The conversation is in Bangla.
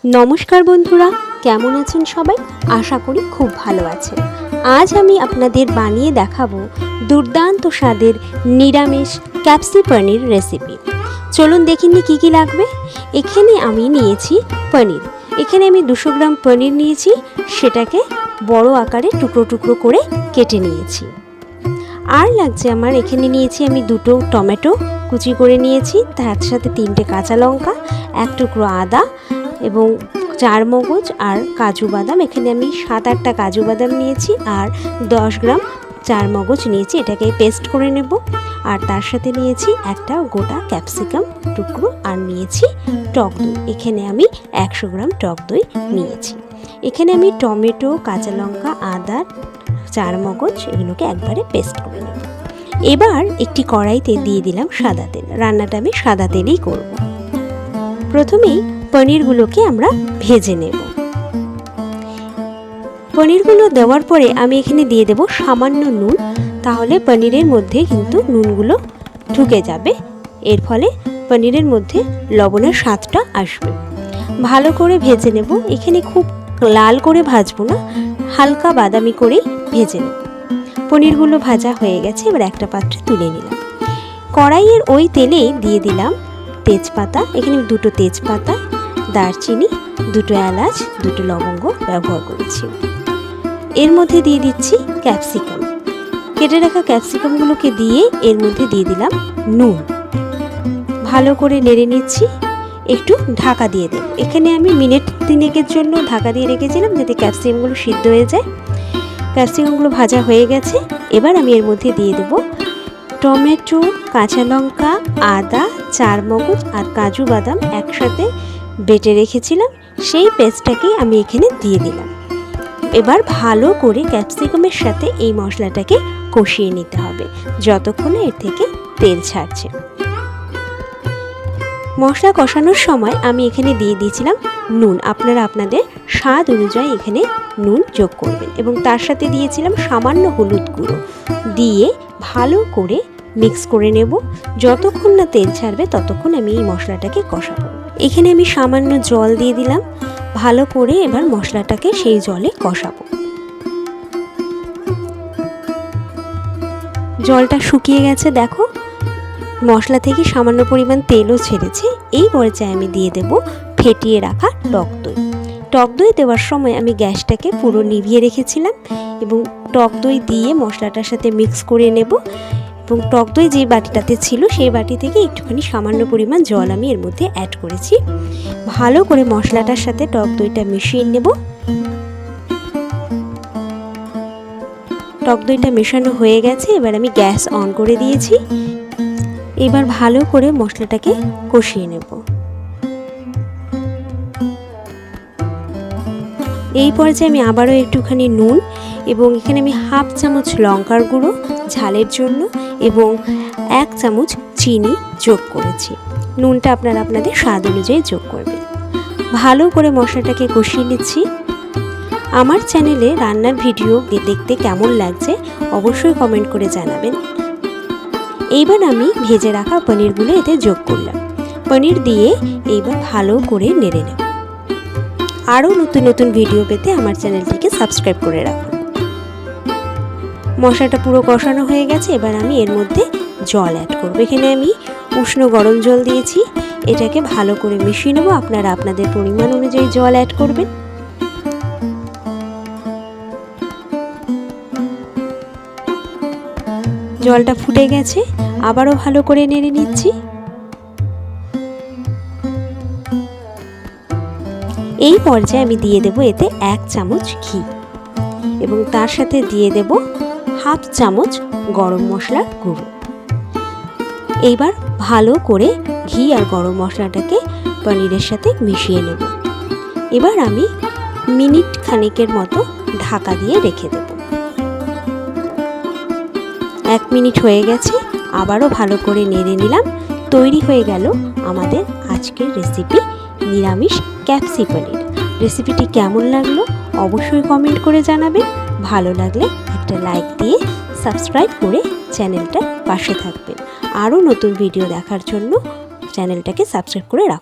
নমস্কার বন্ধুরা, কেমন আছেন সবাই? আশা করি খুব ভালো আছেন। আজ আমি আপনাদের বানিয়ে দেখাবো দুর্দান্ত স্বাদের নিরামিষ ক্যাপসি পনির রেসিপি। চলুন দেখিনি কি কি লাগবে। এখানে আমি নিয়েছি পনির। এখানে আমি 200 গ্রাম পনির নিয়েছি, সেটাকে বড় আকারে টুকরো টুকরো করে কেটে নিয়েছি। আর লাগছে আমার, এখানে নিয়েছি আমি 2টো টমেটো কুচি করে নিয়েছি, তার সাথে 3টে কাঁচা লঙ্কা, 1 টুকরো আদা এবং 4 মগজ আর কাজু বাদাম। এখানে আমি 7-8টা কাজু বাদাম নিয়েছি আর 10 গ্রাম 4 মগজ নিয়েছি। এটাকে পেস্ট করে নেব। আর তার সাথে নিয়েছি একটা গোটা ক্যাপসিকাম টুকরো আর নিয়েছি টক দই। এখানে আমি 100 গ্রাম টক দই নিয়েছি। এখানে আমি টমেটো, কাঁচা লঙ্কা, আদা, 4 মগজ এগুলোকে একবারে পেস্ট করে নেব। এবার একটি কড়াইতে দিয়ে দিলাম সাদা তেল। রান্নাটা আমি সাদা তেলেই করব। প্রথমেই পনিরগুলোকে আমরা ভেজে নেব। পনিরগুলো দেওয়ার পরে আমি এখানে দিয়ে দেব সামান্য নুন, তাহলে পনিরের মধ্যে কিন্তু নুনগুলো ঢুকে যাবে, এর ফলে পনিরের মধ্যে লবণের স্বাদটা আসবে। ভালো করে ভেজে নেব। এখানে খুব লাল করে ভাজবো না, হালকা বাদামি করেই ভেজে নেব। পনিরগুলো ভাজা হয়ে গেছে, এবার একটা পাত্রে তুলে নিলাম। কড়াইয়ের ওই তেলেই দিয়ে দিলাম তেজপাতা। এখানে 2টো তেজপাতা, দারচিনি, 2টো এলাচ, 2টো লবঙ্গ ব্যবহার করেছি। এর মধ্যে দিয়ে দিচ্ছি ক্যাপসিকাম। কেটে রাখা ক্যাপসিকামগুলোকে দিয়ে এর মধ্যে দিয়ে দিলাম নুন। ভালো করে নেড়ে নিচ্ছি। একটু ঢাকা দিয়ে দেব। এখানে আমি মিনিট 3 জন্য ঢাকা দিয়ে রেখেছিলাম যাতে ক্যাপসিকামগুলো সিদ্ধ হয়ে যায়। ক্যাপসিকামগুলো ভাজা হয়ে গেছে। এবার আমি এর মধ্যে দিয়ে দেব টমেটো, কাঁচা লঙ্কা, আদা, 4 মগজ আর কাজু বাদাম একসাথে বেটে রেখেছিলাম, সেই পেস্টটাকে আমি এখানে দিয়ে দিলাম। এবার ভালো করে ক্যাপসিকামের সাথে এই মশলাটাকে কষিয়ে নিতে হবে যতক্ষণ এর থেকে তেল ছাড়ছে। মশলা কষানোর সময় আমি এখানে দিয়ে দিয়েছিলাম নুন। আপনারা আপনাদের স্বাদ অনুযায়ী এখানে নুন যোগ করবেন এবং তার সাথে দিয়েছিলাম সামান্য হলুদ গুঁড়ো দিয়ে ভালো করে মিক্স করে নেব। যতক্ষণ না তেল ছাড়বে ততক্ষণ আমি এই মশলাটাকে কষাবো। এখানে আমি সামান্য জল দিয়ে দিলাম। ভালো করে এবার মশলাটাকে সেই জলে কষাবো। জলটা শুকিয়ে গেছে, দেখো মশলা থেকে সামান্য পরিমাণ তেলও ছেড়েছে। এই পর্যায়ে আমি দিয়ে দেব ফেটিয়ে রাখা টক দই। টক দই দেওয়ার সময় আমি গ্যাসটাকে পুরো নিভিয়ে রেখেছিলাম এবং টক দই দিয়ে মশলাটার সাথে মিক্স করে নেব। এবং টক দই যে বাটিটাতে ছিল সেই বাটি থেকে একটুখানি সামান্য পরিমাণ জল আমি এর মধ্যে অ্যাড করেছি। ভালো করে মশলাটার সাথে টক দইটা মিশিয়ে নেব। টক দইটা মেশানো হয়ে গেছে, এবার আমি গ্যাস অন করে দিয়েছি। এবার ভালো করে মশলাটাকে কষিয়ে নেব। এই পর্যায়ে আমি আবারও একটুখানি নুন এবং এখানে আমি 1/2 চামচ লঙ্কার গুঁড়ো ঝালের জন্য এবং 1 চামচ চিনি যোগ করেছি। নুনটা আপনারা আপনাদের স্বাদ অনুযায়ী যোগ করবেন। ভালো করে মশলাটাকে কষিয়ে নিচ্ছি। আমার চ্যানেলে রান্নার ভিডিও দেখতে কেমন লাগছে অবশ্যই কমেন্ট করে জানাবেন। এইবার আমি ভেজে রাখা পনিরগুলো এতে যোগ করলাম। পনির দিয়ে এইবার ভালো করে নেড়ে নেব। আরও নতুন নতুন ভিডিও পেতে আমার চ্যানেলটিকে সাবস্ক্রাইব করে রাখুন। মশলাটা পুরো কষানো হয়ে গেছে, এবার আমি এর মধ্যে জল অ্যাড করব। এখানে আমি উষ্ণ গরম জল দিয়েছি। এটাকে ভালো করে মিশিয়ে নেব। আপনারা আপনাদের পরিমাণ অনুযায়ী জল অ্যাড করবেন। জলটা ফুটে গেছে, আবারও ভালো করে নেড়ে নিচ্ছি। এই পর্যায়ে আমি দিয়ে দেব এতে 1 চামচ ঘি এবং তার সাথে দিয়ে দেব 1/2 চামচ গরম মশলার গুঁড়ো। এইবার ভালো করে ঘি আর গরম মশলাটাকে পনিরের সাথে মিশিয়ে নেব। এবার আমি মিনিট খানেকের মতো ঢাকা দিয়ে রেখে দেব। 1 মিনিট হয়ে গেছে, আবারও ভালো করে নেড়ে নিলাম। তৈরি হয়ে গেল আমাদের আজকের রেসিপি নিরামিষ ক্যাপসি পনির। রেসিপিটি কেমন লাগলো অবশ্যই কমেন্ট করে জানাবেন। ভালো লাগলে একটা লাইক দিয়ে সাবস্ক্রাইব করে চ্যানেলটার পাশে থাকবেন। আরও নতুন ভিডিও দেখার জন্য চ্যানেলটাকে সাবস্ক্রাইব করে রাখুন।